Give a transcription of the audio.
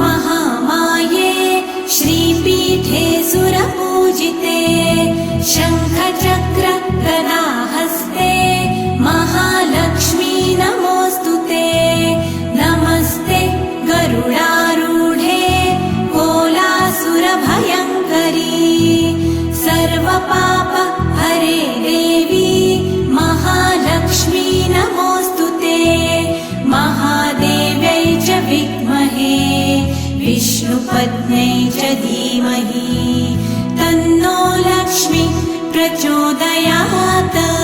महामाये श्रीपीठे सुरपूजिते शङ्खचक्र गदाहस्ते महालक्ष्मी नमोऽस्तुते नमस्ते गरुडारूढे कोलासुरभयङ्करी सर्वपाप हरे देवी महालक्ष्मी नमोऽस्तुते महादेव्यै च विद्महे विष्णुपत्न्यै च धीमहि तन्नो लक्ष्मी प्रचोदयात्।